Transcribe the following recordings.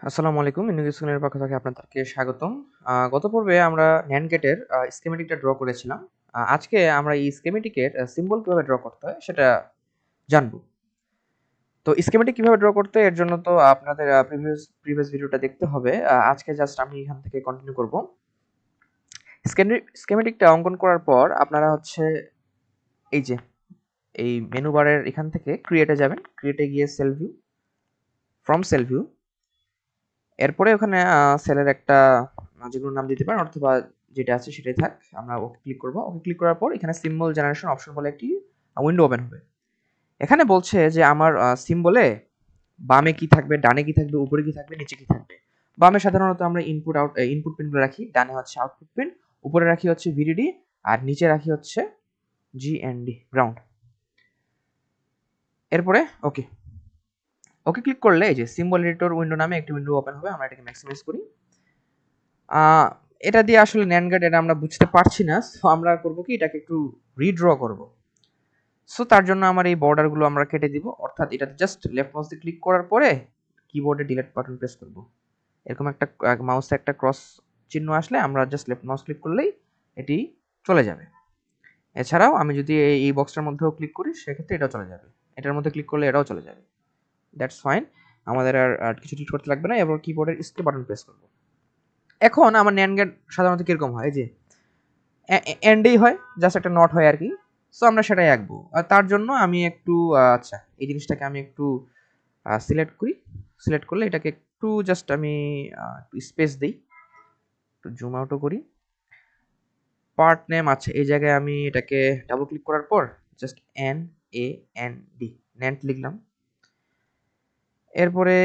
আসসালামু আলাইকুম। ইউনিক স্কুলের পক্ষ থেকে আপনাদেরকে স্বাগতম। গত পর্বে আমরা NAND গেটের স্কিমেটিকটা ড্র করেছিলাম। আজকে আমরা এই স্কিমেটিকের সিম্বল কিভাবে ড্র করতে হয় সেটা জানবো। তো স্কিমেটিক কিভাবে ড্র করতে হয় এর জন্য তো আপনাদের প্রিভিয়াস ভিডিওটা দেখতে হবে। আজকে জাস্ট আমি এখান থেকে কন্টিনিউ করব। স্কিমেটিকটা অঙ্কন করার পর আপনারা হচ্ছে এই যে এই মেনু বারের এখান থেকে ক্রিয়েটে যাবেন। ক্রিয়েটে গিয়ে cell view, from cell view এরপরে ওখানে সেলের একটা যেকোনো নাম দিতে পারেন অথবা যেটা আছে সেটাই থাক। আমরা ওকে ক্লিক করব। ওকে ক্লিক করার পর এখানে সিম্বল জেনারেশন অপশন বলে একটি উইন্ডো ওপেন হবে। এখানে বলছে যে আমার সিম্বলে বামে কি থাকবে, ডানে কি থাকবে, উপরে কি থাকবে, নিচে কি থাকবে। বামে সাধারণত আমরা ইনপুট পিনগুলো রাখি, ডানে হচ্ছে আউটপুট পিন, উপরে রাখি হচ্ছে ভিডিডি আর নিচে রাখি হচ্ছে জিএনডি গ্রাউন্ড। এরপরে ওকে ওকে ক্লিক করলে এই যে সিম্বল এডিটর উইন্ডো নামে একটি উইন্ডো ওপেন হবে। আমরা এটাকে ম্যাক্সিমাইজ করি। এটা দিয়ে আসলে NAND গেট এটা আমরা বুঝতে পারছি না, সো আমরা করব কি এটাকে একটু রিড্র করব। সো তার জন্য আমার এই বর্ডারগুলো আমরা কেটে দিব, অর্থাৎ এটাতে জাস্ট লেফট মাউস দিয়ে ক্লিক করার পরে কিবোর্ডে ডিলিট বাটন প্রেস করব। এরকম একটা মাউসে একটা ক্রস চিহ্ন আসলে আমরা জাস্ট লেফট মাউস ক্লিক করলেই এটি চলে যাবে। এছাড়াও আমি যদি এই বক্সটার মধ্যেও ক্লিক করি সেক্ষেত্রে এটাও চলে যাবে। এটার মধ্যে ক্লিক করলে এটাও চলে যাবে। দ্যাটস ফাইন, আমাদের আর কিছু ঠিক করতে লাগবে না। এবার কিবোর্ডের এসকেপ বাটন প্রেস করব। এখন আমার NAND গেট সাধারণত কিরকম হয়, যে এন্ডেই হয়, জাস্ট একটা নট হয় আর কি। সো আমরা সেটাই আঁকবো। আর তার জন্য আমি একটু আচ্ছা এই জিনিসটাকে আমি একটু সিলেক্ট করি। সিলেক্ট করলে এটাকে একটু জাস্ট আমি স্পেস দিই, একটু জুম আউটও করি। পার্ট নেম আছে এই জায়গায় আমি এটাকে ডাবল ক্লিক করার পর জাস্ট NAND ন্যান্ড লিখলাম। এরপরে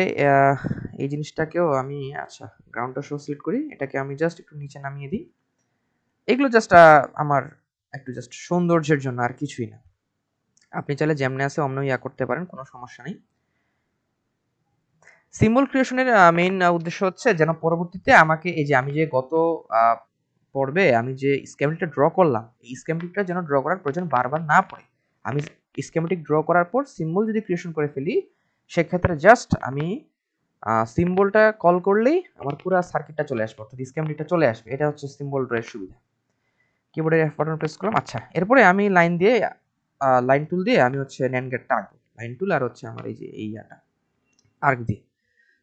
এই জিনিসটাকেও আমি আচ্ছা গ্রাউন্ডটা সহ সিলেক্ট করি, এটাকে আমি জাস্ট একটু নিচে নামিয়ে দিই। এগুলো জাস্ট আমার একটু জাস্ট সৌন্দর্যের জন্য, আর কিছুই না। আপনি চাইলে যেমনি আছে অমনি করতে পারেন, কোনো সমস্যা নেই। সিম্বল ক্রিয়েশনের মেইন উদ্দেশ্য হচ্ছে যেন পরবর্তীতে আমাকে এই যে আমি যে গত পর্বে আমি যে স্কেমেটিকটা ড্র করলাম, এই স্কেমেটিকটা যেন ড্র করার প্রয়োজন বারবার না পড়ে। আমি স্কেমেটিক ড্র করার পর সিম্বল যদি ক্রিয়েশন করে ফেলি সেক্ষেত্রে জাস্ট আমি সিম্বলটা কল করলেই আমার পুরো সার্কিটটা চলে আসবে, অর্থাৎ স্কেমেটিকটা চলে আসবে। এটা হচ্ছে সিম্বল ড্রয়ের সুবিধা। কিবোর্ডের F বাটন প্রেস করলাম। আচ্ছা, এরপরে আমি লাইন টুল দিয়ে আমি হচ্ছে NAND গেটটা আঁকবো। লাইন টুল আর হচ্ছে আমার এই যে এই আর্ক দিয়ে।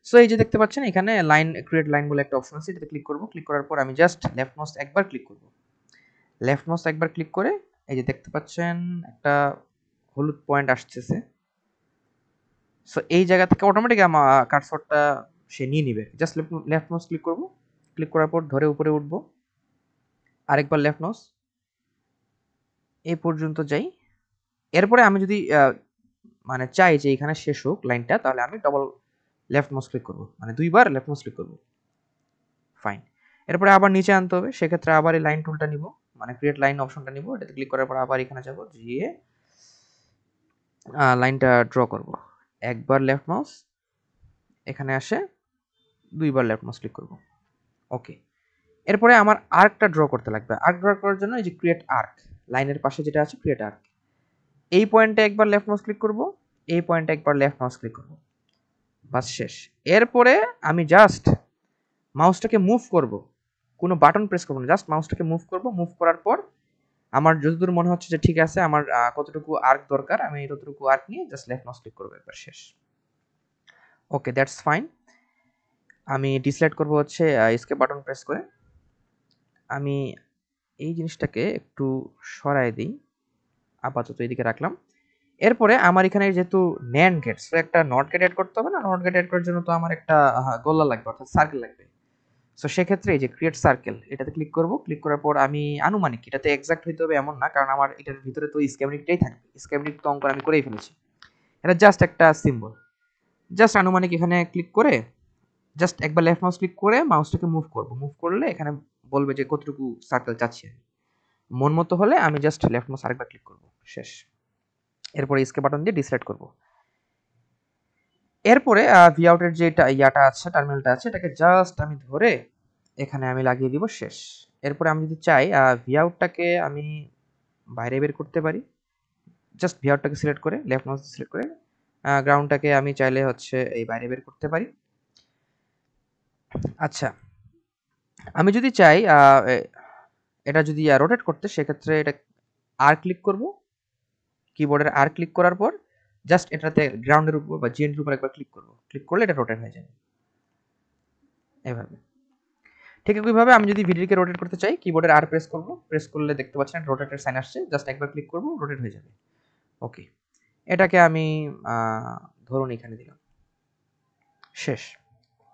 সো এই যে দেখতে পাচ্ছেন এখানে লাইন ক্রিয়েট লাইন বলে একটা অপশন আছে, এটাতে ক্লিক করব। ক্লিক করার পর আমি জাস্ট লেফট মাউস একবার ক্লিক করব। লেফট মাউস একবার ক্লিক করে এই যে দেখতে পাচ্ছেন একটা হলুদ পয়েন্ট আসছে। সো এই জায়গা থেকে অটোমেটিক আমার কার্সরটা সে নিয়ে নিবে। জাস্ট লেফট মাউস ক্লিক করব। ক্লিক করার পর ধরে উপরে উঠবো, আরেকবার লেফট মাউস এই পর্যন্ত যাই। এরপরে আমি যদি মানে চাই যে এখানে শেষ হোক লাইনটা, তাহলে আমি ডবল লেফট মাউস ক্লিক করব, মানে দুইবার লেফট মাউস ক্লিক করব। ফাইন। এরপরে আবার নিচে আনতে হবে, সেক্ষেত্রে আবার এই লাইন টুলটা নিব, মানে ক্রিয়েট লাইন অপশনটা নিব। এটাতে ক্লিক করার পর আবার এখানে যাব, গিয়ে লাইনটা ড্র করব। একবার লেফট মাউস এখানে আসে, দুইবার লেফট মাউস ক্লিক করব। ওকে। এরপরে আমার আর্কটা ড্র করতে লাগবে। আর্ক ড্র করার জন্য এই যে ক্রিয়েট আর্ক, লাইনের পাশে যেটা আছে ক্রিয়েট আর্ক, এই পয়েন্টে একবার লেফট মাউস ক্লিক করব, এই পয়েন্টে একবার লেফট মাউস ক্লিক করব, বাস শেষ। এরপরে আমি জাস্ট মাউসটাকে মুভ করব, কোনো বাটন প্রেস করব না, জাস্ট মাউসটাকে মুভ করব। মুভ করার পর আমার যতদূর মনে হচ্ছে যে ঠিক আছে, আমার কতটুকু আর্ক দরকার আমি ততটুকু আর্ক নিয়ে জাস্ট লেফট মাউস ক্লিক করব, একবার শেষ। ওকে, দ্যাটস ফাইন। আমি ডিসলাইড করব হচ্ছে এসকেপ বাটন প্রেস করে। আমি এই জিনিসটাকে একটু সরায় দিই, আপাতত এদিকে রাখলাম। এরপরে আমার এখানে যেহেতু NAND গেট, সো একটা নট গেট অ্যাড করতে হবে না। নট গেট অ্যাড করার জন্য তো আমার একটা গোলা লাগবে, অর্থাৎ সার্কেল লাগবে। সো সেক্ষেত্রে এই যে ক্রিয়েট সার্কেল এটাতে ক্লিক করব। ক্লিক করার পর আমি আনুমানিক, এটাতে এক্সাক্ট হইতে হবে এমন না, কারণ আমার এটার ভিতরে তো স্কেমেটিকটাই থাকবে। স্কেমেটিক তো অঙ্কন আমি করেই ফেলেছি, এটা জাস্ট একটা সিম্বল। জাস্ট আনুমানিক এখানে ক্লিক করে জাস্ট একবার লেফট মাউস ক্লিক করে মাউসটাকে মুভ করব। মুভ করলে এখানে বলবে যে কতটুকু সার্কেল চাচ্ছি। মন মতো হলে আমি জাস্ট লেফট মাউস আরেকবার ক্লিক করব, শেষ। এরপরে এসকেপ বাটন দিয়ে ডিসলাইড করব। এরপরে ভি আউটের যে ইয়াটা আছে, টার্মিনালটা আছে, এটাকে জাস্ট আমি ধরে এখানে আমি লাগিয়ে দিব, শেষ। এরপরে আমি যদি চাই ভি আউটটাকে আমি বাইরে বের করতে পারি, জাস্ট ভি আউটটাকে সিলেক্ট করে লেফট মাউস সিলেক্ট করে গ্রাউন্ডটাকে আমি চাইলে হচ্ছে এই বাইরে বের করতে পারি। আচ্ছা, আমি যদি চাই এটা যদি রোটেট করতে, সেক্ষেত্রে এটা আর ক্লিক করব, কিবোর্ডের আর ক্লিক করার পর জাস্ট এটাতে গ্রাউন্ডের উপর বা জিএন্ডির উপর একবার ক্লিক করব, ক্লিক করলে এটা রোটেট হয়ে যাবে এভাবে। ঠিক একইভাবে আমি যদি ভিডিওকে রোটেট করতে চাই, কিবোর্ডের আর প্রেস করব, প্রেস করলে দেখতে পাচ্ছেন রোটেটের সাইন আসছে, জাস্ট একবার ক্লিক করব, রোটেট হয়ে যাবে। ওকে, এটাকে আমি ধরুন এখানে দিলাম, শেষ।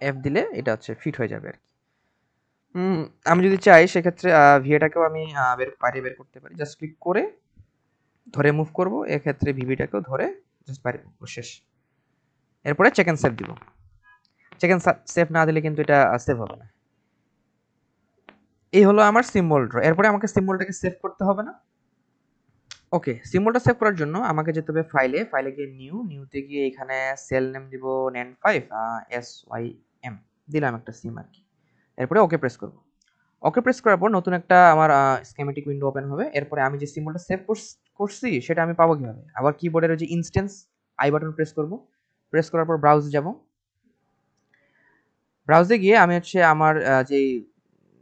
এফ দিলে এটা হচ্ছে ফিট হয়ে যাবে আর কি। আমি যদি চাই সেক্ষেত্রে ভিএটাকেও আমি বাইরে বের করতে পারি, জাস্ট ক্লিক করে ধরে মুভ করব, এক্ষেত্রে ভিভিটাকেও ধরে জাস্ট বাইরে করবো, শেষ। এরপরে চেক এন্ড সেভ দিব। চেক এন্ড সেভ না দিলে কিন্তু এটা সেভ হবে না। এই হলো আমার সিম্বল ড্র। এরপরে আমাকে সিম্বলটাকে সেভ করতে হবে না? ওকে, সিম্বলটা সেভ করার জন্য আমাকে যেতে হবে ফাইলে, ফাইলে গিয়ে নিউতে গিয়ে এখানে সেল নেম দিব NAND5 SYM দিলাম একটা সিম আর কি। এরপরে ওকে প্রেস করব। ওকে প্রেস করার পর নতুন একটা আমার স্কেমেটিক উইন্ডো ওপেন হবে। এরপরে আমি যে সিম্বলটা সেভ করছি সেটা আমি পাবো কিভাবে? আবার কিবোর্ডের যে ইনস্ট্যান্স আই বাটন প্রেস করব, প্রেস করার পর ব্রাউজে যাব। ব্রাউজে গিয়ে আমি হচ্ছে আমার যে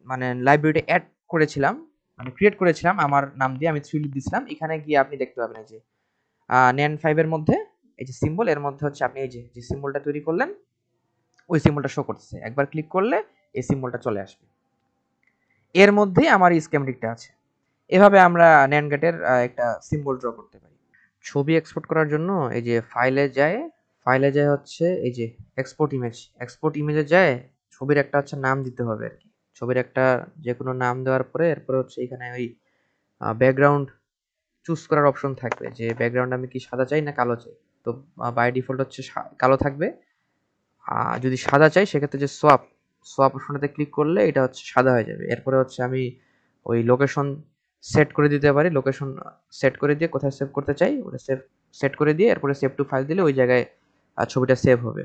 মানে লাইব্রেরিটা অ্যাড করেছিলাম, মানে ক্রিয়েট করেছিলাম আমার নাম দিয়ে, আমি 3 দিয়েছিলাম। এখানে গিয়ে আপনি দেখতে পাবেন এই যে NAND5 এর মধ্যে এই যে সিম্বল, এর মধ্যে হচ্ছে আপনি এই যে সিম্বলটা তৈরি করলেন ওই সিম্বলটা শো করতেছে। একবার ক্লিক করলে এই সিম্বলটা চলে আসবে। এর মধ্যেই আমার এই স্কেমেটিকটা আছে। এভাবে আমরা NAND গেটের একটা সিম্বল ড্র করতে পারি। ছবি এক্সপোর্ট করার জন্য এই যে ফাইলে যায় হচ্ছে এই যে এক্সপোর্ট ইমেজে যায় ছবির একটা হচ্ছে নাম দিতে হবে আর কি। ছবির একটা যে কোনো নাম দেওয়ার পরে এরপরে হচ্ছে এখানে ওই ব্যাকগ্রাউন্ড চুজ করার অপশন থাকবে, যে ব্যাকগ্রাউন্ড আমি কি সাদা চাই না কালো চাই। তো বাই ডিফল্ট হচ্ছে কালো থাকবে। যদি সাদা চাই সেক্ষেত্রে যে সোয়াপ অপশনটাতে ক্লিক করলে এটা হচ্ছে সাদা হয়ে যাবে। এরপরে হচ্ছে আমি ওই লোকেশন সেট করে দিতে পারি, লোকেশন সেট করে দিয়ে কোথায় সেভ করতে চাই ওটা সেট করে দিয়ে এরপরে সেভ টু ফাইল দিলে ওই জায়গায় ছবিটা সেভ হবে।